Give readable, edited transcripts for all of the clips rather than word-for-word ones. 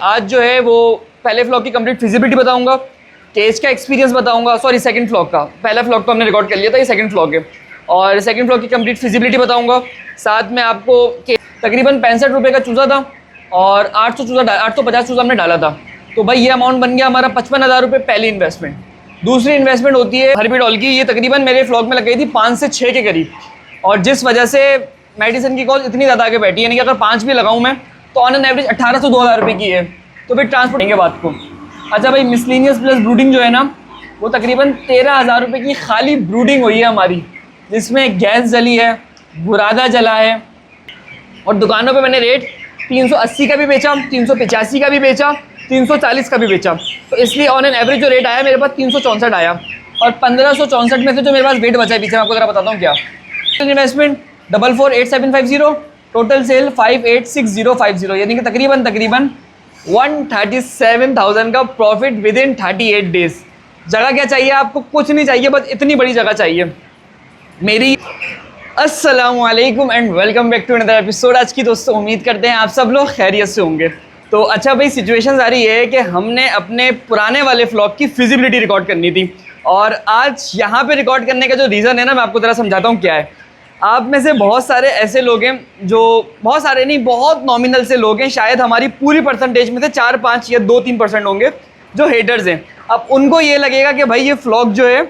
आज जो है वो पहले फ्लॉग की कंप्लीट फिजिबिलिटी बताऊंगा, केज का एक्सपीरियंस बताऊंगा, सॉरी सेकंड फ्लॉग का, पहला फ्लॉग तो हमने रिकॉर्ड कर लिया था, ये सेकंड फ्लॉग है। और सेकंड फ्लॉग की कंप्लीट फिजिबिलिटी बताऊंगा, साथ में आपको तकरीबन 65 रुपये का चूज़ा था और 850 चूज़ा हमने डाला था। तो भाई ये अमाउंट बन गया हमारा 55,000 रुपये पहली इन्वेस्टमेंट। दूसरी इन्वेस्टमेंट होती है हर्बीडॉल की, ये तकरीबन मेरे फ्लॉग में लग गई थी 5 से 6 के करीब, और जिस वजह से मेडिसिन की कॉस्ट इतनी ज़्यादा आगे बैठी है, यानी कि अगर 5 भी लगाऊँ मैं तो ऑन एन एवरेज 18 से 2,000 रुपये की है। तो फिर ट्रांसपोर्ट देंगे बात को। अच्छा भाई, मिसलिनियस प्लस ब्रूडिंग जो है ना, वो तकरीबन 13,000 रुपये की खाली ब्रूडिंग हुई है हमारी, जिसमें गैस जली है, बुरादा जला है, और दुकानों पे मैंने रेट 380 का भी बेचा, 385 का भी बेचा, 340 का भी बेचा। तो इसलिए ऑन एन एवरेज जो रेट आया मेरे पास 364 आया, और 1564 में से जो मेरे पास वेट बचा है पीछे, मैं आपको ज़रा बताता हूँ क्या। इन्वेस्टमेंट 448750, टोटल सेल 586050, यानी कि तकरीबन 137,000 का प्रॉफिट विद इन 38 डेज। जगह क्या चाहिए आपको? कुछ नहीं चाहिए, बस इतनी बड़ी जगह चाहिए मेरी। अस्सलामुअलैकुम and welcome back to another episode. आज की दोस्तों उम्मीद करते हैं आप सब लोग खैरियत से होंगे। तो अच्छा भाई, सिचुएशन आ रही है कि हमने अपने पुराने वाले फ्लॉग की फिजिबिलिटी रिकॉर्ड करनी थी, और आज यहाँ पे रिकॉर्ड करने का जो रीज़न है ना, मैं आपको ज़रा समझाता हूँ क्या है। आप में से बहुत सारे ऐसे लोग हैं जो, बहुत सारे नहीं, बहुत नॉमिनल से लोग हैं, शायद हमारी पूरी परसेंटेज में से 4-5 या 2-3% होंगे जो हेटर्स हैं। अब उनको ये लगेगा कि भाई ये फ्लॉग जो है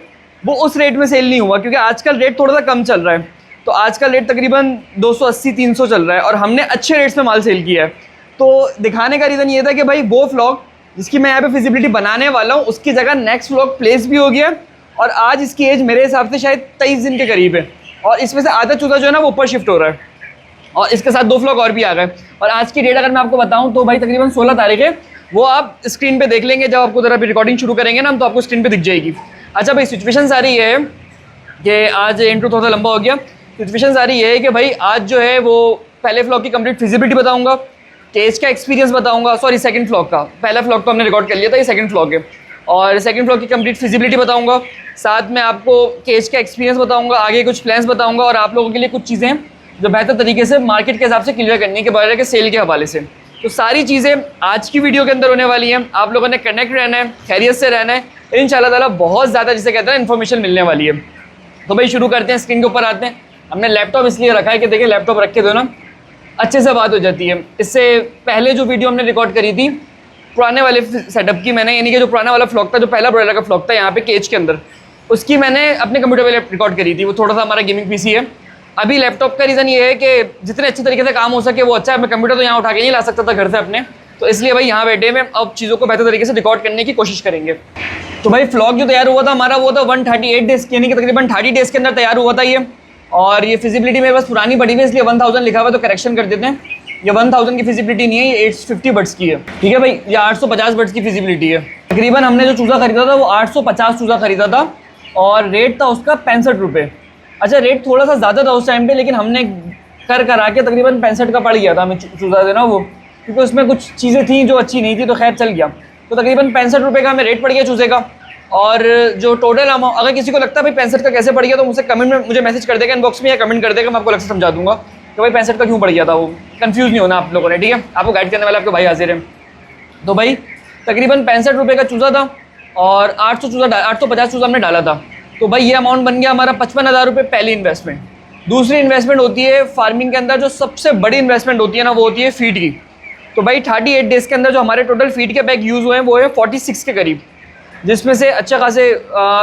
वो उस रेट में सेल नहीं हुआ, क्योंकि आजकल रेट थोड़ा सा कम चल रहा है। तो आजकल रेट तकरीबन 280-300 चल रहा है, और हमने अच्छे रेट्स में माल सेल किया है। तो दिखाने का रीज़न ये था कि भाई वो फ्लॉग जिसकी मैं यहाँ पे फिजिबिलिटी बनाने वाला हूँ, उसकी जगह नेक्स्ट फ्लॉग प्लेस भी हो गया, और आज इसकी एज मेरे हिसाब से शायद 23 दिन के करीब है, और इसमें से आधा चूजा जो है ना वो ऊपर शिफ्ट हो रहा है, और इसके साथ 2 फ्लॉग और भी आ गए। और आज की डेट अगर मैं आपको बताऊँ तो भाई तकरीबन 16 तारीख है, वो आप स्क्रीन पे देख लेंगे जब आपको ज़रा भी रिकॉर्डिंग शुरू करेंगे ना, तो आपको स्क्रीन पे दिख जाएगी। अच्छा भाई, सिचुएशन आ रही है कि आज इंट्रो थोड़ा लंबा हो गया। सिचुएशन आ रही है कि भाई आज जो है वो पहले फ्लॉग की कंप्लीट फिजिबिलिटी बताऊँगा, केज का एक्सपीरियंस बताऊँगा, सॉरी सेकंड फ्लॉग का, पहला फ्लॉग तो हमने रिकॉर्ड कर लिया था, ये सेकंड फ्लॉग है। और सेकंड फ्लॉग की कंप्लीट फिजिबिलिटी बताऊँगा, साथ में आपको केज का एक्सपीरियंस बताऊँगा, आगे कुछ प्लान्स बताऊँगा, और आप लोगों के लिए कुछ चीज़ें जो बेहतर तरीके से मार्केट के हिसाब से क्लियर करने के बारे के सेल के हवाले से। तो सारी चीज़ें आज की वीडियो के अंदर होने वाली हैं। आप लोगों ने कनेक्ट रहना है, खैरियत से रहना है, इंशाल्लाह ताला बहुत ज़्यादा जिसे कहते हैं इन्फॉर्मेशन मिलने वाली है। तो भाई शुरू करते हैं, स्क्रीन के ऊपर आते हैं। हमने लैपटॉप इसलिए रखा है कि देखिए लैपटॉप रख के दो ना अच्छे से बात हो जाती है। इससे पहले जो वीडियो हमने रिकॉर्ड करी थी पुराने वाले सेटअप की, मैंने यानी कि जो पुराना वाला फ्लॉग था, जो पहला ब्रॉयलर का फ्लॉग था यहाँ पे केज के अंदर, उसकी मैंने अपने कंप्यूटर पे रिकॉर्ड करी थी। वो थोड़ा सा हमारा गेमिंग पीसी है। अभी लैपटॉप का रीज़न ये है कि जितने अच्छे तरीके से काम हो सके वो अच्छा है। मैं कंप्यूटर तो यहाँ उठा के नहीं ला सकता था घर से अपने, तो इसलिए भाई यहाँ बैठे में अब चीज़ों को बेहतर तरीके से रिकॉर्ड करने की कोशिश करेंगे। तो भाई फ्लॉग जो तैयार हुआ था हमारा, वो था 138 डेज़, यानी कि तकरीबन 30 डेज़ के अंदर तैयार हुआ था ये। और ये फिजिबिलिटी मेरे पास पुरानी पड़ी हुई है, इसलिए 1000 लिखा हुआ, तो करेक्शन कर देते हैं। ये 1000 की फिजिबिलिटी नहीं है, ये 850 बट्स की है, ठीक है भाई। ये 850 बट्स की फिजिबिलिटी है। तकरीबन हमने जो चूज़ा खरीदा था वो 850 चूज़ा खरीदा था, और रेट था उसका 65 रुपये। अच्छा, रेट थोड़ा सा ज़्यादा था उस टाइम पे, लेकिन हमने करा के तकरीबन 65 का पड़ गया था हमें चूज़ा देना वो, क्योंकि उसमें कुछ चीज़ें थी जो अच्छी नहीं थी, तो खैर चल गया। तो तकरीबन 65 रुपये का हमें रेट पड़ गया चूज़े का। और जो टोटल अमाउंट, अगर किसी को लगता है भाई 65 का कैसे पड़ गया, तो मुझसे कमेंट में मुझे मैसेज कर देगा इनबॉक्स में, या कमेंट कर देगा, मैं आपको अलग से समझा दूंगा कि भाई 65 का क्यों पड़ गया था। वो कंफ्यूज नहीं होना आप लोगों ने, ठीक है। आपको गाइड करने वाले आपके भाई हाजिर हैं। तो भाई तकरीबन 65 रुपये का चूज़ा था, और 850 चूज़ा हमने डाला था। तो भाई ये अमाउंट बन गया हमारा 55,000 रुपये पहली इन्वेस्टमेंट। दूसरी इन्वेस्टमेंट होती है फार्मिंग के अंदर, जो सबसे बड़ी इन्वेस्टमेंट होती है ना, वो होती है फीड की। तो भाई 38 डेज़ के अंदर जो हमारे टोटल फीड के बैग यूज़ हुए हैं वो है 46 के करीब, जिसमें से अच्छे खासे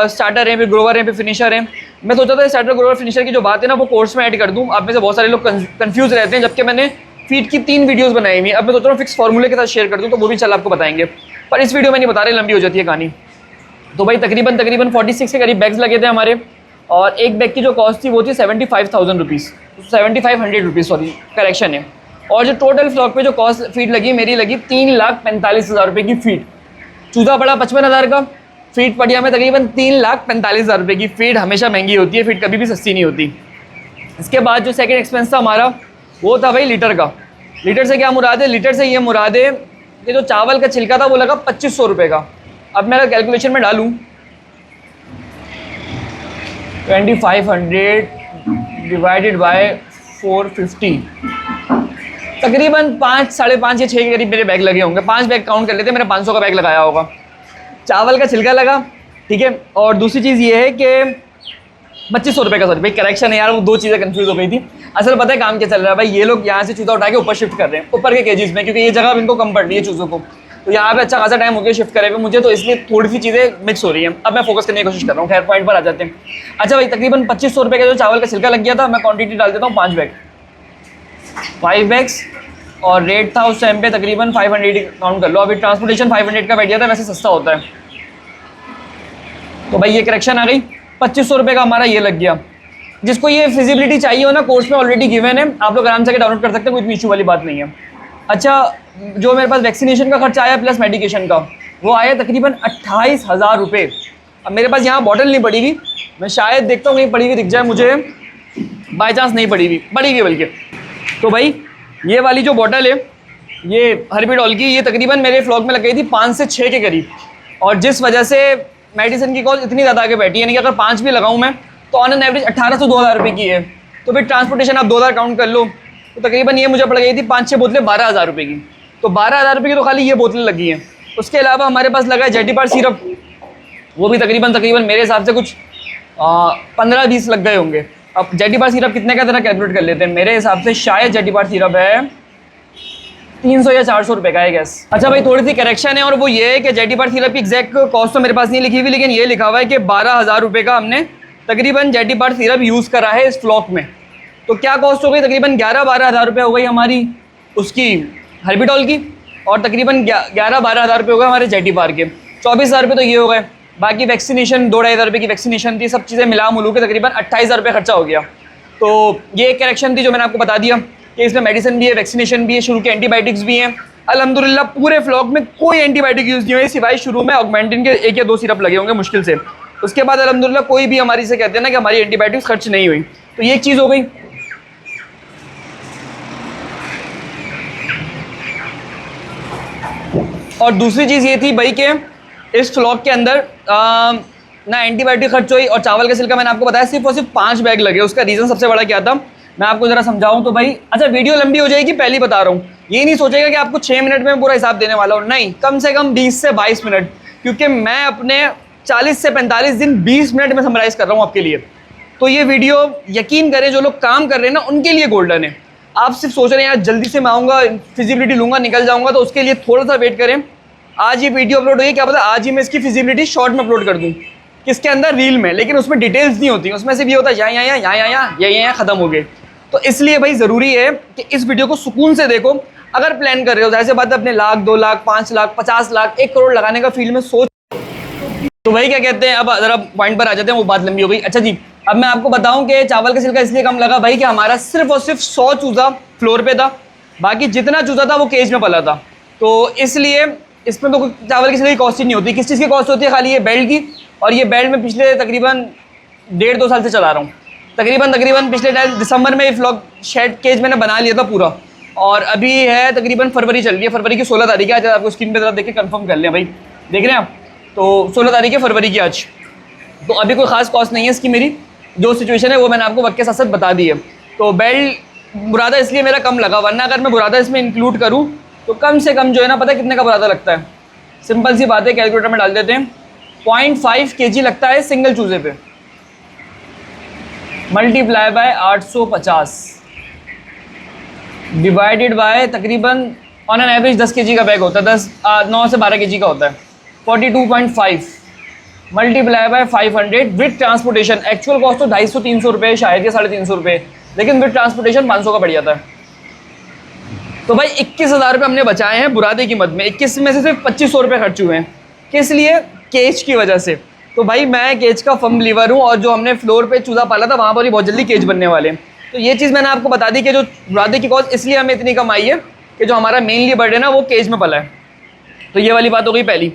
स्टार्टर हैं, फिर ग्रोवर हैं, फिर फिनिशर हैं। मैं सोचा था स्टार्टर, ग्रोवर, फिनिशर की जो बात है ना वो कोर्स में ऐड कर दूँ। आप में से बहुत सारे लोग कंफ्यूज रहते हैं, जबकि मैंने फीड की 3 वीडियोस बनाई हुई हैं। अब मैं सोच रहा हूँ फिक्स फार्मूले के साथ शेयर कर दूँ, तो वो भी चल आपको बताएंगे, पर इस वीडियो में नहीं बता रहे, लंबी हो जाती है कहानी। तो भाई तकरीबन 46 के करीब बैग्स लगे थे हमारे, और एक बैग की जो कॉस्ट थी वो थी 75,000 रुपीज़, 7500 रुपीज़, सॉरी करेक्शन है। और जो टोटल फ्लॉग पे जो कॉस्ट फीड लगी मेरी, लगी 3,45,000 रुपये की फीड। चूज़ा पड़ा 55,000 का, फीड पड़ी हमें तकरीबन 3,45,000 रुपये की। फीड हमेशा महंगी होती है, फीड कभी भी सस्ती नहीं होती। इसके बाद जो सेकंड एक्सपेंस था हमारा, वो था भाई लीटर का। लीटर से क्या मुराद है? लीटर से ये मुराद है कि जो चावल का छिलका था वो लगा 2500 रुपये का। अब मैं अगर कैलकुलेशन में डालूँ 2500 डिवाइडेड बाय 450, तकरीबन 5, 5.5 या 6 के करीब मेरे बैग लगे होंगे। 5 बैग काउंट कर लेते, मैंने 500 का बैग लगाया होगा। चावल का छिलका लगा, ठीक है। और दूसरी चीज़ ये है कि 2500 रुपये का, सॉरी भाई करेक्शन है यार, वो दो चीज़ें कंफ्यूज हो गई थी। असल पता है काम क्या चल रहा है भाई, ये लोग यहाँ से चूज़ा उठा के ऊपर शिफ्ट कर रहे हैं, ऊपर के केजीज में, क्योंकि ये जगह इनको कम पड़ रही है चूज़ों को। तो यहाँ पे अच्छा खासा टाइम हो गया शिफ्ट करे हुए मुझे, तो इसलिए थोड़ी सी चीज़ें मिक्स हो रही हैं। अब मैं फोकस करने की कोशिश कर रहा हूँ। खैर पॉइंट पर आ जाते हैं। अच्छा भाई, तकरीबन 2500 रुपये का जो चावल का छिलका लग गया था, मैं क्वांटिटी डाल देता हूँ 5 बैग, 5 बैग्स। और रेट था उस टाइम पे तकरीबन 500 काउंट कर लो। अभी ट्रांसपोर्टेशन 500 का बैठ गया था, वैसे सस्ता होता है। तो भाई ये करेक्शन आ गई, 2500 रुपये का हमारा ये लग गया। जिसको ये फिजिबिलिटी चाहिए हो ना, कोर्स में ऑलरेडी गिवन है, आप लोग आराम से डाउनलोड कर सकते हैं, कोई इतनी इशू वाली बात नहीं है। अच्छा, जो मेरे पास वैक्सीनेशन का खर्चा आया प्लस मेडिकेशन का, वो आया तकरीबन 28,000 रुपये। अब मेरे पास यहाँ बॉटल नहीं पड़ी हुई, मैं शायद देखता हूँ कहीं पड़ी हुई दिख जाए मुझे, बाई चांस नहीं पड़ी हुई बल्कि। तो भाई ये वाली जो बॉटल है, ये हर्बीडॉल की, ये तकरीबन मेरे फ्लॉग में लग गई थी 5 से 6 के करीब। और जिस वजह से मेडिसिन की कॉस्ट इतनी ज़्यादा आगे बैठी है, यानी कि अगर 5 भी लगाऊँ मैं तो ऑन एन एवरेज 18 से 2,000 रुपये की है। तो फिर ट्रांसपोर्टेशन आप 2,000 काउंट कर लो, तो तकरीबन ये मुझे पड़ गई थी 5-6 बोतलें 12,000 रुपये की। तो 12,000 रुपये की तो खाली ये बोतलें लगी हैं। उसके अलावा हमारे पास लगा है जेटीपार सिरप, वो भी तकरीबन मेरे हिसाब से कुछ 15-20 लग गए होंगे। अब जेटीपार सिरप कितने का तरह कैलकुलेट कर लेते हैं, मेरे हिसाब से शायद जेटीपार सिरप है 300 या 400 रुपये का है गैस। अच्छा भाई, थोड़ी सी करेक्शन है, और वो ये है कि जेटीपार सिरप की एग्जैक्ट कॉस्ट तो मेरे पास नहीं लिखी हुई, लेकिन ये लिखा हुआ है कि 12,000 रुपये का हमने तकरीबन जेटीपार सिरप यूज़ करा है इस फ्लॉक में। तो क्या कॉस्ट हो गई, तकरीबन 11-12 हज़ार रुपये हो गई हमारी उसकी हर्बीडॉल की, और तकरीबन 11-12 हज़ार रुपये हो गए हमारे जेटीपार के। 24,000 रुपये तो ये हो गए। बाकी वैक्सीनेशन 2-2.5 हज़ार रुपये की वैक्सीनेशन थी, सब चीज़ें मिला मुलू के तकरीबन 28,000 रुपये खर्चा हो गया। तो ये एक करेक्शन थी जो मैंने आपको बता दिया कि इसमें मेडिसिन भी है, वैक्सीनेशन भी है, शुरू के एंटीबायोटिक्स भी हैं। अल्हम्दुलिल्लाह पूरे फ्लॉग में कोई एंटीबायोटिक यूज़ नहीं हुई, सिवाय शुरू में ऑगमेंटिन के 1 या 2 सिरप लगे होंगे मुश्किल से। उसके बाद अल्हम्दुलिल्लाह कोई भी हमारी से कहते हैं ना कि हमारी एंटीबायोटिक्स खर्च नहीं हुई। तो ये एक चीज़ हो गई। और दूसरी चीज़ ये थी भाई कि इस फ्लॉग के अंदर ना एंटीबायोटिक खर्च हुई, और चावल का छिलका मैंने आपको बताया सिर्फ और सिर्फ 5 बैग लगे। उसका रीज़न सबसे बड़ा क्या था, मैं आपको ज़रा समझाऊं तो भाई, अच्छा वीडियो लंबी हो जाएगी पहले ही बता रहा हूँ। ये नहीं सोचेगा कि आपको 6 मिनट में पूरा हिसाब देने वाला हूँ, नहीं, कम से कम 20 से 22 मिनट, क्योंकि मैं अपने 40 से 45 दिन 20 मिनट में समराइज़ कर रहा हूँ आपके लिए। तो ये वीडियो यकीन करें जो लोग काम कर रहे हैं ना, उनके लिए गोल्डन है। आप सिर्फ सोच रहे हैं यार जल्दी से मैं आऊँगा, फिजिबिलिटी लूँगा, निकल जाऊँगा, तो उसके लिए थोड़ा सा वेट करें। आज ये वीडियो अपलोड हुई, क्या पता आज ही मैं इसकी फिजिबिलिटी शॉर्ट में अपलोड कर दूँ, किसके अंदर रील में, लेकिन उसमें डिटेल्स नहीं होती, उसमें सिर्फ ये होता है यहाँ ख़त्म हो गए। तो इसलिए भाई ज़रूरी है कि इस वीडियो को सुकून से देखो। अगर प्लान कर रहे हो, जैसे बात है अपने लाख, 2 लाख, 5 लाख, 50 लाख, 1 करोड़ लगाने का फील्ड में सोच, तो भाई क्या कहते हैं, अब ज़रा पॉइंट पर आ जाते हैं, वो बात लंबी हो गई। अच्छा जी, अब मैं आपको बताऊं कि चावल का छिलका इसलिए कम लगा भाई कि हमारा सिर्फ और सिर्फ 100 चूज़ा फ्लोर पे था, बाकी जितना चूज़ा था वो केज में पला था। तो इसलिए इसमें तो चावल के छिलके की कॉस्ट ही नहीं होती। किस चीज़ की कॉस्ट होती है, खाली ये बेल्ट की। और ये बेल्ट में पिछले तकरीबन 1.5-2 साल से चला रहा हूँ। तकरीबन पिछले दिसंबर में ये फ्लॉग शेड केज मैंने बना लिया था पूरा, और अभी है तकरीबन फरवरी चल रही है, फरवरी की 16 तारीख है। आज आपको स्क्रीन पे ज़रा देख के कंफर्म कर लें भाई, देख रहे हैं आप, तो 16 तारीख है फरवरी की आज। तो अभी कोई ख़ास कॉस्ट नहीं है इसकी, मेरी जो सिचुएशन है वो मैंने आपको वक्त के साथ साथ बता दी है। तो बेल्ट बुरादा इसलिए मेरा कम लगा, वरना अगर मैं बुरादा इसमें इंक्लूड करूँ तो कम से कम जो है ना, पता है कितने का बुरादा लगता है, सिंपल सी बात है, कैलकुलेटर में डाल देते हैं, 0.5 kg लगता है सिंगल चूज़े पे, मल्टीप्लाई बाय 850 डिवाइडेड बाय तकरीबन ऑन एन एवरेज 10 kg का बैग होता है, 9 से 12 kg का होता है, 42.5 multiply by 500 with transportation. Actual cost तो 250-300 रुपये शायद या 350 रुपये, लेकिन विद ट्रांसपोर्टेशन 500 का पड़ जाता है। तो भाई 21,000 रुपये हमने बचाए हैं बुरादे की मद में। 21 में से सिर्फ 2500 रुपये खर्च हुए हैं, किस लिए, केज की वजह से। तो भाई मैं केज का फर्म बिलीवर हूँ, और जो हमने फ्लोर पे चूज़ा पाला था वहाँ पर ही बहुत जल्दी केज बनने वाले हैं। तो ये चीज़ मैंने आपको बता दी कि जो बुरादे की कॉस्ट इसलिए हमें इतनी कम आई है कि जो हमारा मेनली बर्ड है ना वो केज में पला है। तो ये वाली बात हो गई पहली।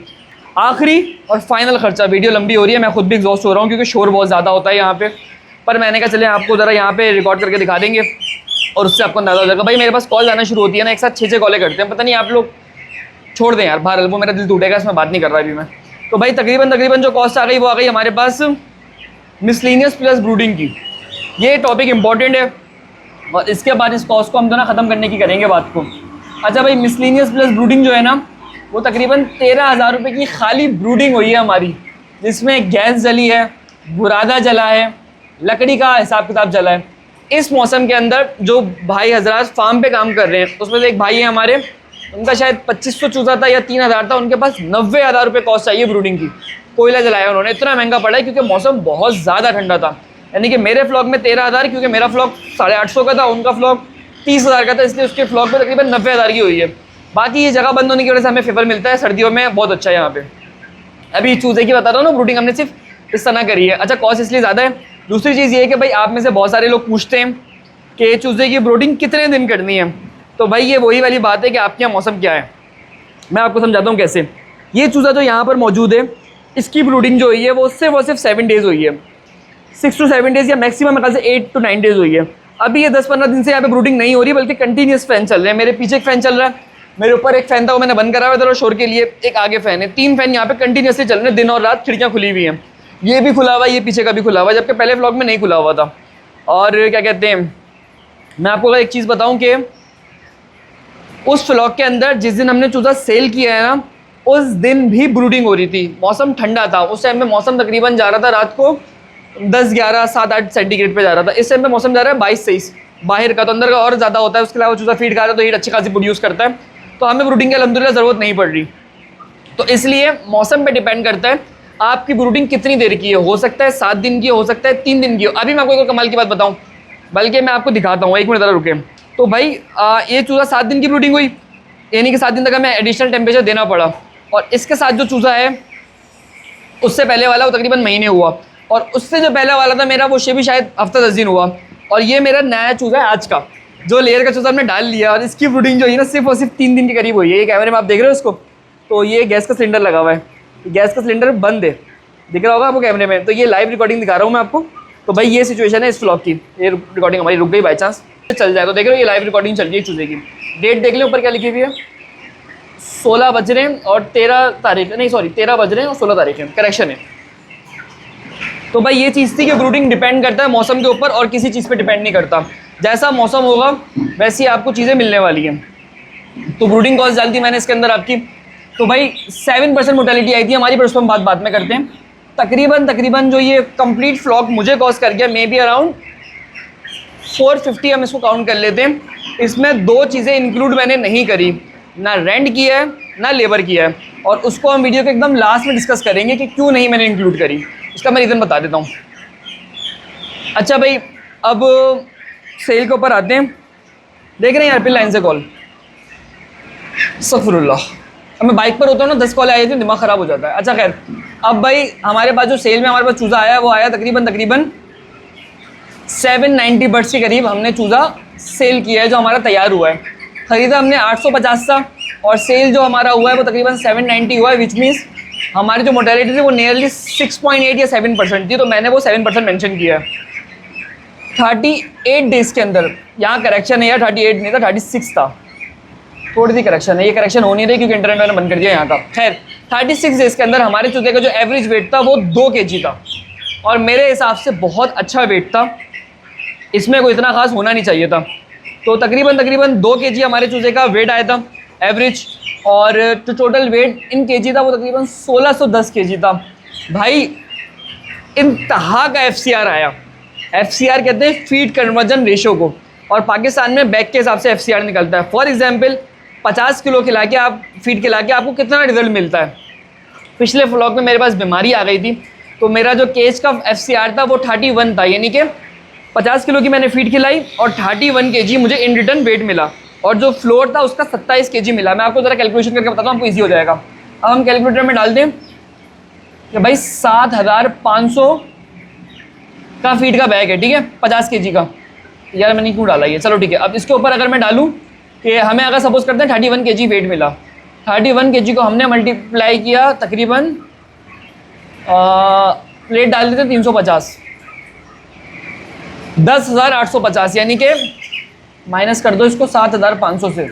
आखिरी और फाइनल खर्चा, वीडियो लंबी हो रही है, मैं खुद भी एग्जॉस्ट हो रहा हूँ क्योंकि शोर बहुत ज़्यादा होता है यहाँ पे, पर मैंने कहा चले आपको ज़रा यहाँ पे रिकॉर्ड करके दिखा देंगे और उससे आपको अंदाज़ा हो जाएगा। भाई मेरे पास कॉल आना शुरू होती है ना, एक साथ 6 कॉलें करते हैं, पता नहीं आप लोग छोड़ दें यार, बहरहाल वो मेरा दिल टूटेगा, इसमें बात नहीं कर रहा अभी मैं। तो भाई तकरीबन जो कॉस्ट आ गई वो आ गई हमारे पास मिसलिनियस प्लस ब्रूडिंग की। ये टॉपिक इंपॉर्टेंट है, और इसके बाद इस कॉस्ट को हम जो ना ख़त्म करने की करेंगे बात को। अच्छा भाई, मिसलिनियस प्लस ब्रूडिंग जो है ना, वो तकरीबन 13,000 रुपये की खाली ब्रूडिंग हुई है हमारी, जिसमें गैस जली है, बुरादा जला है, लकड़ी का हिसाब किताब जला है। इस मौसम के अंदर जो भाई हजरात फार्म पे काम कर रहे हैं, उसमें से एक भाई है हमारे, उनका शायद 2500 चूज़ा था या 3,000 था, उनके पास 90,000 रुपये कॉस्ट चाहिए ब्रूडिंग की। कोयला जलाया उन्होंने, इतना महंगा पड़ा है क्योंकि मौसम बहुत ज़्यादा ठंडा था। यानी कि मेरे फ्लॉग में 13,000, क्योंकि मेरा फ्लॉग 850 का था, उनका फ्लॉग 30,000 का था, इसलिए उसके फ्लॉग में तकरीबन 90,000 की हुई है। बाकी ये जगह बंद होने की वजह से हमें फेवर मिलता है, सर्दियों में बहुत अच्छा है यहाँ पे। अभी चूज़े की बता रहा हूँ ना, ब्रूडिंग हमने सिर्फ इस तरह करी है। अच्छा, कॉस्ट इसलिए ज़्यादा है। दूसरी चीज़ ये है कि भाई आप में से बहुत सारे लोग पूछते हैं कि चूज़े की ब्रूडिंग कितने दिन करनी है। तो भाई ये वही वाली बात है कि आपके यहाँ मौसम क्या है। मैं आपको समझाता हूँ कैसे। ये चूज़ा जो यहाँ पर मौजूद है, इसकी ब्रूडिंग जो हुई है वो सिर्फ 7 डेज़ हुई है, 6 to 7 डेज़ या मैक्सिमम मेरे ख्याल से 8 to 9 डेज़ हुई है। अभी ये 10-15 दिन से यहाँ पे ब्रूडिंग नहीं हो रही, बल्कि कंटिन्यूस फैन चल रहे हैं। मेरे पीछे एक फ़ैन चल रहा है, मेरे ऊपर एक फ़ैन था वो मैंने बंद करा हुआ था शोर के लिए, एक आगे फ़ैन है। 3 फ़ैन यहाँ पे कंटिन्यूसली चल रहे हैं, दिन और रात, खिड़कियाँ खुली हुई हैं। ये भी खुला हुआ है, ये पीछे का भी खुला हुआ है, जबकि पहले व्लॉग में नहीं खुला हुआ था। और क्या कहते हैं, मैं आपको एक चीज़ बताऊँ कि उस व्लॉग के अंदर जिस दिन हमने चूज़ा सेल किया है ना, उस दिन भी ब्रूडिंग हो रही थी। मौसम ठंडा था उस टाइम में, मौसम तकरीबन जा रहा था रात को 10-11, 7-8 सेंटीग्रेड पे जा रहा था। इस टाइम पे मौसम जा रहा है 22-23 बाहर का, तो अंदर का और ज़्यादा होता है। उसके अलावा चूज़ा फीड खा रहा है तो हीट अच्छी खासी प्रोड्यूस करता है, तो हमें ब्रूडिंग की अल्हम्दुलिल्लाह ज़रूरत नहीं पड़ रही। तो इसलिए मौसम पे डिपेंड करता है आपकी ब्रूडिंग कितनी देर की है। हो सकता है 7 दिन की, हो सकता है 3 दिन की हो। अभी मैं आपको एक कमाल की बात बताऊँ, बल्कि मैं आपको दिखाता हूँ, 1 मिनट ज़रा रुके। तो भाई ये चूज़ा 7 दिन की ब्रूडिंग हुई, यानी कि 7 दिन तक हमें एडिशनल टेम्परेचर देना पड़ा। और इसके साथ जो चूज़ा है उससे पहले वाला वो तकरीबन महीने हुआ, और उससे जो पहला वाला था मेरा, वो भी शायद हफ्ता 10 दिन हुआ। और ये मेरा नया चूज़ा है आज का, जो लेयर का चूज़ा हमने डाल लिया। और इसकी ब्रूडिंग जो है ना, सिर्फ और सिर्फ 3 दिन के करीब हुई है। ये कैमरे में आप देख रहे हो इसको, तो ये गैस का सिलेंडर लगा हुआ है, गैस का सिलेंडर बंद है, दिख रहा होगा आपको कैमरे में। तो ये लाइव रिकॉर्डिंग दिखा रहा हूँ मैं आपको। तो भाई ये सिचुएशन है इस व्लॉग की। ये रिकॉर्डिंग हमारी रुक गई बाई चांस, चल जाए तो देख रहे हो ये लाइव रिकॉर्डिंग चल रही है चूज़े की। डेट देख लें ऊपर क्या लिखी हुई है, 16 बज रहे हैं और 13 तारीख, नहीं सॉरी 13 बज रहे हैं और 16 तारीख है, करेक्शन है। तो भाई ये चीज़ थी कि ब्रूडिंग डिपेंड करता है मौसम के ऊपर और किसी चीज़ पे डिपेंड नहीं करता। जैसा मौसम होगा वैसी ही आपको चीज़ें मिलने वाली हैं। तो ब्रूडिंग कॉस्ट डाल दी मैंने इसके अंदर आपकी। तो भाई 7% मोर्टेलिटी आई थी हमारी, पर उसको हम बाद में करते हैं। तकरीबन जो ये कंप्लीट फ्लॉक मुझे कॉस्ट कर गया मे बी अराउंड 450, हम इसको काउंट कर लेते हैं। इसमें 2 चीज़ें इंक्लूड मैंने नहीं करी, ना रेंट किया है ना लेबर किया है, और उसको हम वीडियो के एकदम लास्ट में डिस्कस करेंगे कि क्यों नहीं मैंने इंक्लूड करी। इसका मैं रीज़न बता देता हूँ। अच्छा भाई, अब सेल के ऊपर आते हैं। देख रहे हैं यार, फिर लाइन से कॉल, अस्तगफिरुल्लाह। अब मैं बाइक पर होता हूँ ना, 10 कॉल आई थी, दिमाग ख़राब हो जाता है। अच्छा खैर, अब भाई हमारे पास जो सेल में हमारे पास चूज़ा आया, वो आया तकरीबन 790 बर्ड्स के करीब हमने चूज़ा सेल किया है, जो हमारा तैयार हुआ है। ख़रीदा हमने 850 था, और सेल जो हमारा हुआ है वो तकरीबन 790 हुआ है, विच मीन्स हमारी जो मोर्टेलिटी थी वो नियरली 6.8 या 7% थी। तो मैंने वो 7% मेंशन किया है 38 डेज़ के अंदर। यहाँ करेक्शन है यार, 38 नहीं था, 36 था, थोड़ी सी करेक्शन है। ये करेक्शन हो नहीं रही क्योंकि इंटरनेट मैंने बंद कर दिया यहाँ का। खैर 36 डेज़ के अंदर हमारे चूजे का जो एवरेज वेट था वो 2 kg था, और मेरे हिसाब से बहुत अच्छा वेट था। इसमें कोई इतना खास होना नहीं चाहिए था। तो तकरीबन 2 kg हमारे चूजे का वेट आया था एवरेज, और जो टोटल वेट इन kg था वो तकरीबन 1610 kg था। भाई इंतहा का FCR आया। FCR कहते हैं फीड कन्वर्जन रेशो को, और पाकिस्तान में बैग के हिसाब से FCR निकलता है। फॉर एग्जांपल 50 किलो खिला के आप फीड खिला के आपको कितना रिजल्ट मिलता है। पिछले व्लॉग में मेरे पास बीमारी आ गई थी, तो मेरा जो केज का FCR था वो 31 था, यानी कि 50 किलो की मैंने फीड खिलाई और 31 kg मुझे इन रिटर्न वेट मिला, और जो फ्लोर था उसका 27 kg मिला। मैं आपको ज़रा कैलकुलेशन करके बताता हूँ, आपको ईजी हो जाएगा। अब हम कैलकुलेटर में डाल दें कि भाई 7500 का फीड का बैग है, ठीक है, 50 kg का। यार मैंने क्यों डाला ये, चलो ठीक है। अब इसके ऊपर अगर मैं डालूँ कि हमें अगर सपोज करते हैं 31 kg वेट मिला, 31 kg को हमने मल्टीप्लाई किया तकरीबन प्लेट डाल देते 350, 10,850, यानी कि माइनस कर दो इसको 7,500 से,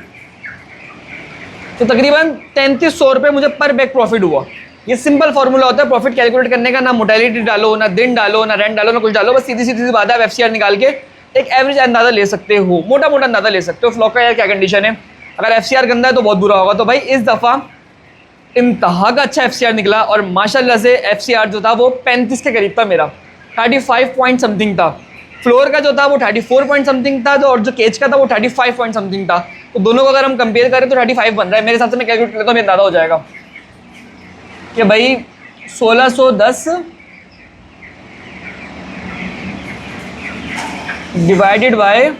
तो तकरीबन 3,300 रुपये मुझे पर बैग प्रॉफिट हुआ। ये सिंपल फार्मूला होता है प्रॉफिट कैलकुलेट करने का, ना मोर्टेलिटी डालो, ना दिन डालो, ना रेंट डालो, ना कुछ डालो, बस सीधी सीधी बात है। FCR निकाल के एक एवरेज अंदाज़ा ले सकते हो, मोटा मोटा अंदाज़ा ले सकते हो फ्लॉक का यार क्या कंडीशन है। अगर FCR गंदा है तो बहुत बुरा होगा। तो भाई इस दफ़ा इंतहा का अच्छा FCR निकला और माशाल्लाह से FCR जो था वो 35 के करीब था मेरा, 35 पॉइंट समथिंग था। फ्लोर का जो था वो 34 पॉइंट समथिंग था, और जो केज का था वो 35 पॉइंट समथिंग था। तो दोनों को अगर हम कंपेयर करें तो 35 बन रहा है मेरे हिसाब से। मैं कैलकुलेट करता हूँ, मेरा अंदाजा हो जाएगा कि भाई 1610 डिवाइडेड बाय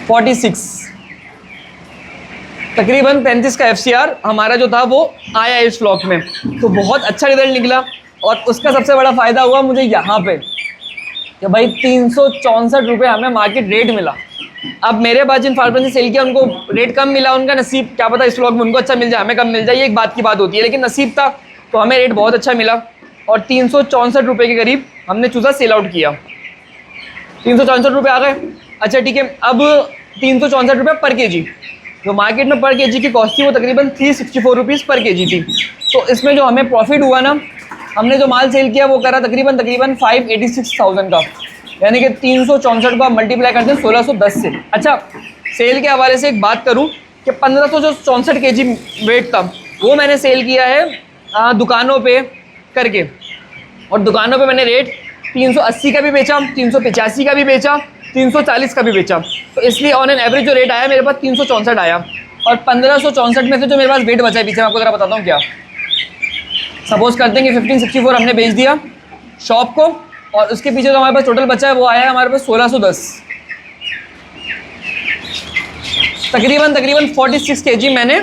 46, तकरीबन 35 का FCR हमारा जो था वो आया इस फ्लॉक में। तो बहुत अच्छा रिजल्ट निकला। और उसका सबसे बड़ा फ़ायदा हुआ मुझे यहाँ पे कि भाई 364 रुपये हमें मार्केट रेट मिला। अब मेरे पास जिन फार्मर ने सेल किया उनको रेट कम मिला, उनका नसीब, क्या पता इस फ्लॉक में उनको अच्छा मिल जाए, हमें कम मिल जाए, ये एक बात की बात होती है। लेकिन नसीब था तो हमें रेट बहुत अच्छा मिला और 364 रुपये के करीब हमने चूज़ा सेल आउट किया। 364 रुपये आ गए। अच्छा ठीक है, अब 364 रुपये पर केजी, जो मार्केट में पर केजी की कॉस्ट थी वो तकरीबन 364 रुपीज़ पर केजी थी। तो इसमें जो हमें प्रॉफिट हुआ ना, हमने जो माल सेल किया वो करा तकरीबन 586,000 का, यानी कि 364 को आप मल्टीप्लाई करते हैं 1610 से। अच्छा, सेल के हवाले से एक बात करूं कि 1564 केजी वेट था वो मैंने सेल किया है दुकानों पे करके, और दुकानों पे मैंने रेट 380 का भी बेचा, 385 का भी बेचा, 340 का भी बेचा। तो इसलिए ऑन एन एवरेज जो रेट आया मेरे पास 364 आया। और 1564 में से जो मेरे पास वेट बचा है पीछे, मैं आपको ज़रा बताता हूँ क्या। सपोज करते हैं कि 1564 हमने बेच दिया शॉप को, और उसके पीछे जो हमारे पास टोटल बचा है वो आया है हमारे पास 1610। तकरीबन 46 केजी मैंने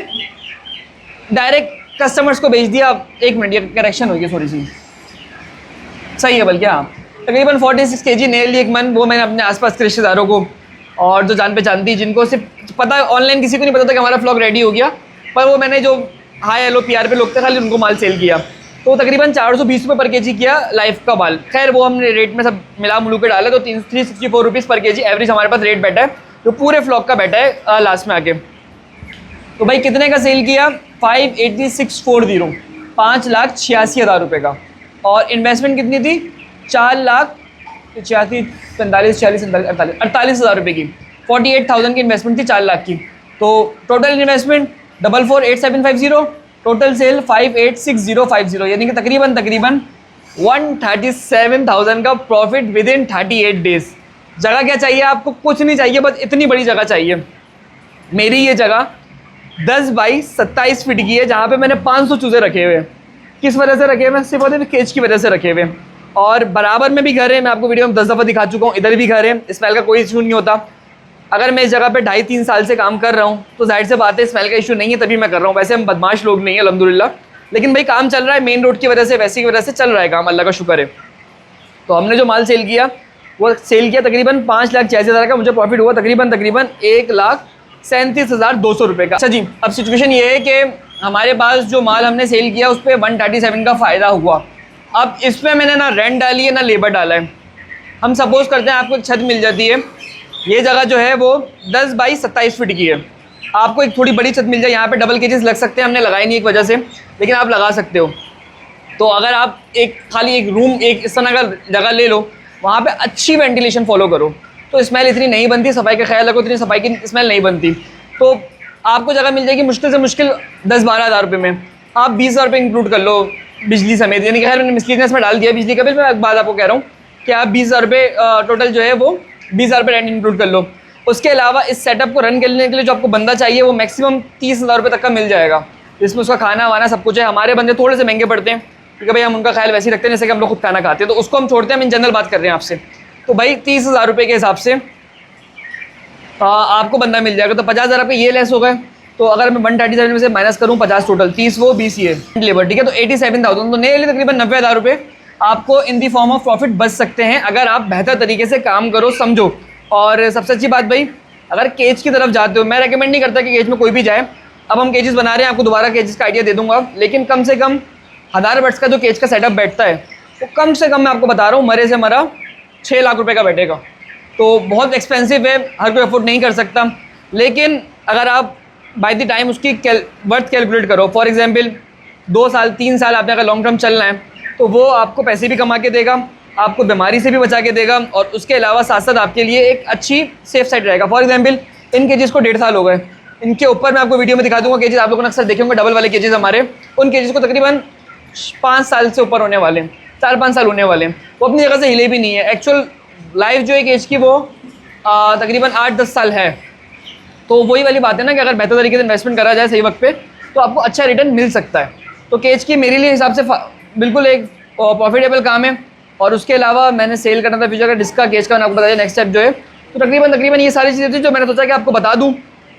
डायरेक्ट कस्टमर्स को बेच दिया। एक मिनट, ये करेक्शन होगी थोड़ी सी, सही है बल्कि, हाँ, तकरीबन 46 केजी नेल एक मन, वो मैंने अपने आसपास के रिश्तेदारों को और जो जान पहचान थी, जिनको सिर्फ पता, ऑनलाइन किसी को नहीं पता था कि हमारा फ्लॉग रेडी हो गया, पर वो मैंने जो हाई हेलो PR पे लोग थे खाली उनको माल सेल किया। तो तकरीबन 420 रुपये पर केजी किया लाइफ का माल। खैर वो हमने रेट में सब मिला मुलू के डाले तो 364 रुपीज़ पर केजी एवरेज हमारे पास रेट बैठा है, जो पूरे फ्लॉग का बैठा है लास्ट में आके। तो भाई कितने का सेल किया? 58640, 5,86,000 रुपये का। और इन्वेस्टमेंट कितनी थी? 4,45,46,48,48,48,000 रुपये की। 48,000 की इन्वेस्टमेंट थी 4 लाख की। तो टोटल इन्वेस्टमेंट 44,8750, टोटल सेल 586050, यानी कि तकरीबन 137,000 का प्रॉफिट विद इन 38 डेज। जगह क्या चाहिए आपको? कुछ नहीं चाहिए, बस इतनी बड़ी जगह चाहिए। मेरी ये जगह 10 बाई 27 फीट की है, जहाँ पे मैंने 500 चूज़े रखे हुए हैं। किस वजह से रखे हुए हैं? सिर्फ और केज की वजह से रखे हुए हैं। और बराबर में भी घर है, मैं आपको वीडियो में 10 दफ़ा दिखा चुका हूँ, इधर भी घर है, स्मेल का कोई इशू नहीं होता। अगर मैं इस जगह पे 2.5-3 साल से काम कर रहा हूँ तो जाहिर से बात है स्मेल का इशू नहीं है, तभी मैं कर रहा हूँ। वैसे हम बदमाश लोग नहीं है अल्हम्दुलिल्लाह, लेकिन भाई काम चल रहा है, मेन रोड की वजह से, वैसी की वजह से चल रहा है काम, अल्लाह का शुक्र है। तो हमने जो माल सेल किया वो सेल किया तकरीबन 5,86,000 का, मुझे प्रॉफिट हुआ तकरीबन 1,37,200 रुपये का। अच्छा जी, अब सिचुएशन ये है कि हमारे पास जो माल हमने सेल किया उस पर 137 का फ़ायदा हुआ। अब इसमें मैंने ना रेंट डाली है ना लेबर डाला है। हम सपोज़ करते हैं आपको एक छत मिल जाती है, ये जगह जो है वो 10 बाई 27 फीट की है, आपको एक थोड़ी बड़ी छत मिल जाए, यहाँ पे डबल केजेस लग सकते हैं, हमने लगाई नहीं एक वजह से, लेकिन आप लगा सकते हो। तो अगर आप खाली एक रूम, एक इस तरह का जगह ले लो, वहाँ पे अच्छी वेंटिलेशन फॉलो करो तो स्मेल इतनी नहीं बनती, सफाई का ख्याल रखो, इतनी सफाई की स्मेल नहीं बनती। तो आपको जगह मिल जाएगी मुश्किल से मुश्किल 10-12 हज़ार रुपये में। आप 20,000 रुपये इंक्लूड कर लो बिजली समेत, यानी कि खैर मैंने मिसलीनेस में डाल दिया बिजली का बिल, मैं एक बात आपको कह रहा हूँ कि आप 20,000 रुपये टोटल जो है वो 20,000 रुपये रेंट इंक्लूड कर लो। उसके अलावा इस सेटअप को रन करने के लिए जो आपको बंदा चाहिए वो मैक्सिमम 30,000 रुपये तक का मिल जाएगा, जिसमें उसका खाना वाना सब कुछ है। हमारे बंदे थोड़े से महंगे पड़ते हैं क्योंकि भाई हम उनका ख्याल वैसे ही रखते हैं जैसे कि हम लोग खुद खाना खाते हैं, तो उसको हम छोड़ते हैं। हम इन जनरल बात कर रहे हैं आपसे। तो भाई 30,000 रुपये के हिसाब से आपको बंदा मिल जाएगा, तो 50,000 रुपये ये लेस हो गए। तो अगर मैं 137 में से माइनस करूँ 50 टोटल, 30 वो 20 ये लेबर, ठीक है, तो 87,000, तो नियरली तकरीबन 90,000 रुपये आपको इन दी फॉर्म ऑफ प्रॉफिट बच सकते हैं अगर आप बेहतर तरीके से काम करो, समझो। और सबसे अच्छी बात भाई, अगर केज की तरफ जाते हो, मैं रेकमेंड नहीं करता कि केज में कोई भी जाए। अब हम केजेस बना रहे हैं, आपको दोबारा केजेस का आइडिया दे दूंगा, लेकिन कम से कम 1000 बट्स का जो केज का सेटअप बैठता है वो कम से कम मैं आपको बता रहा हूँ मरे से मरा 6 लाख रुपए का बैठेगा। तो बहुत एक्सपेंसिव है, हर कोई अफोर्ड नहीं कर सकता, लेकिन अगर आप बाय द टाइम उसकी वर्थ कैलकुलेट करो, फॉर एग्जांपल 2 साल 3 साल आपने अगर लॉन्ग टर्म चलना है तो वो आपको पैसे भी कमा के देगा, आपको बीमारी से भी बचा के देगा और उसके अलावा साथ साथ आपके लिए एक अच्छी सेफ साइड रहेगा। फॉर एग्जाम्पल इन केजेस को 1.5 साल हो गए, इनके ऊपर मैं आपको वीडियो में दिखा दूंगा केजेस, आप लोगों ने अक्सर देखे होंगे डबल वाले केजेस हमारे, उन केजेस को तकरीबन 5 साल से ऊपर होने वाले हैं, 4-5 साल होने वाले हैं, वो अपनी जगह से हिले भी नहीं है। एक्चुअल लाइफ जो है केज की वो तकरीबन 8-10 साल है। तो वही वाली बात है ना कि अगर बेहतर तरीके से इन्वेस्टमेंट करा जाए सही वक्त पे तो आपको अच्छा रिटर्न मिल सकता है। तो केज की मेरे लिए हिसाब से बिल्कुल एक प्रॉफिटेबल काम है। और उसके अलावा मैंने सेल करना था फ्यूचर का डिस्क का, केज का, आपको बताया नेक्स्ट स्टेप जो है। तो तकरीबन ये सारी चीज़ें थी जो मैंने सोचा कि आपको बता दूँ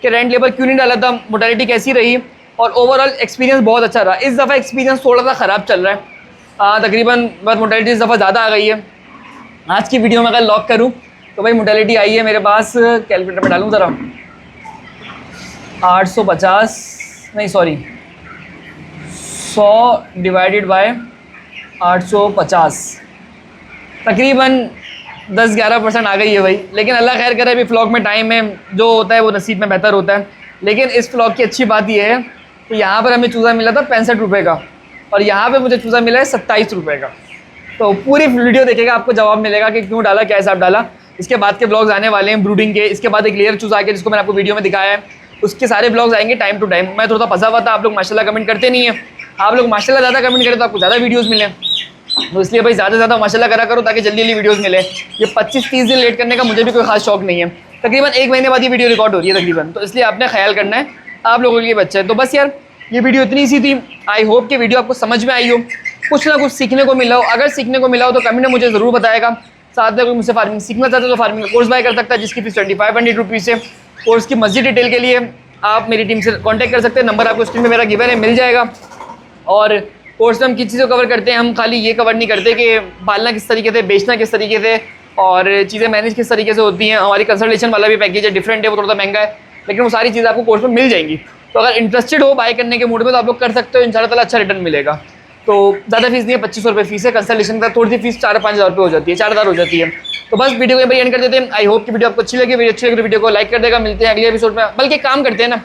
कि रेंट लेवल क्यों नहीं डाला था, मोटालिटी कैसी रही और ओवरऑल एक्सपीरियंस बहुत अच्छा रहा। इस दफ़ा एक्सपीरियंस थोड़ा सा ख़राब चल रहा है, तकरीबन बस मोटालिटी इस दफ़ा ज़्यादा आ गई है। आज की वीडियो में अगर लॉक करूँ तो भाई मोटालिटी आई है मेरे पास, कैलकुलेटर में डालूँ ज़रा, 850 नहीं सॉरी 100 डिवाइडेड बाय 850, तकरीबन 10-11% आ गई है भाई। लेकिन अल्लाह खैर करे, अभी फ्लॉग में टाइम है, जो होता है वो नसीब में बेहतर होता है। लेकिन इस फ्लॉग की अच्छी बात यह है कि यहाँ पर हमें चूज़ा मिला था 65 रुपये का और यहाँ पे मुझे चूज़ा मिला है 27 रुपये का। तो पूरी वीडियो देखेगा आपको जवाब मिलेगा कि क्यों डाला, क्या हिसाब डाला। इसके बाद के ब्लॉग्स आने वाले हैं ब्रूडिंग के, इसके बाद एक लेयर चूज़ा आ गया जिसको मैंने आपको वीडियो में दिखाया है, उसके सारे ब्लॉग्स आएंगे टाइम टू टाइम। मैं थोड़ा फंसा हुआ था, आप लोग माशाल्लाह कमेंट करते नहीं है, आप लोग माशाल्लाह ज़्यादा कमेंट करें तो आपको ज़्यादा वीडियोस मिले, तो इसलिए भाई ज़्यादा से ज़्यादा माशाल्लाह करा करो ताकि जल्दी जल्दी वीडियोस मिले। ये 25-30 दिन लेट करने का मुझे भी कोई खास शौक नहीं है, तकरीबन 1 महीने बाद ये वीडियो रिकॉर्ड हो रही है तकरीबन, तो इसलिए आपने ख्याल करना है, आप लोगों के लिए बच्चा है। तो बस यार ये वीडियो इतनी सी थी, आई होप कि वीडियो आपको समझ में आई हो, कुछ ना कुछ सीखने को मिला हो। अगर सीखने को मिला हो तो कमेंट में मुझे ज़रूर बताएगा। साथ में कोई मुझसे फार्मिंग सीखना चाहते हो तो फार्मिंग का कोर्स बाय कर सकता है जिसकी फीस 2500 रुपीज़ है। कोर्स की मज़ीद डिटेल के लिए आप मेरी टीम से कांटेक्ट कर सकते हैं, नंबर आपको स्क्रीन पे मेरा गिवन है, मिल जाएगा। और कोर्स में हम किस चीज़ को कवर करते हैं, हम खाली ये कवर नहीं करते कि पालना किस तरीके से, बेचना किस तरीके से और चीज़ें मैनेज किस तरीके से होती हैं। हमारी कंसल्टेशन वाला भी पैकेज है, डिफरेंट है, वो थोड़ा सा महंगा है, लेकिन वो सारी चीज़ें आपको कोर्स में मिल जाएंगी। तो अगर इंटरेस्टेड हो बाय करने के मूड में तो आप लोग कर सकते हो, इंशाल्लाह ताला अच्छा रिटर्न मिलेगा। तो ज़्यादा फीस नहीं है, 2500 रुपये फीस है, कंसल्टेशन का थोड़ी सी फीस 4-5 हज़ार रुपये हो जाती है, 4000 हो जाती है। तो बस वीडियो को एंड कर देते हैं। आई होप कि वीडियो आपको अच्छी लगी, वीडियो को लाइक कर देगा। मिलते हैं अगले एपिसोड में, बल्कि काम करते हैं ना,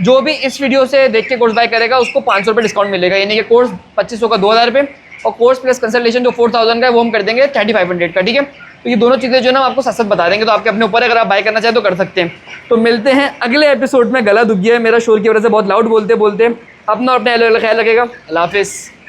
जो भी इस वीडियो से देख के कोर्स बाय करेगा उसको 500 रुपये डिस्काउंट मिलेगा, यानी कि कोर्स 2500 का 2000 रुपये और कोर्स प्लस कंसल्टेशन जो 4000 का है वो हम कर देंगे 3500 का, ठीक है। तो ये दोनों चीज़ें जो ना आपको साथ साथ बता देंगे, तो आपके अपने ऊपर है, अगर आप बाय करना चाहें तो कर सकते हैं। तो मिलते हैं अगले एपिसोड में। गला दुख गया है मेरा शोर की वजह से, बहुत लाउड बोलते अपना अपने ख्याल रखेगा। अल्लाह हाफिज़।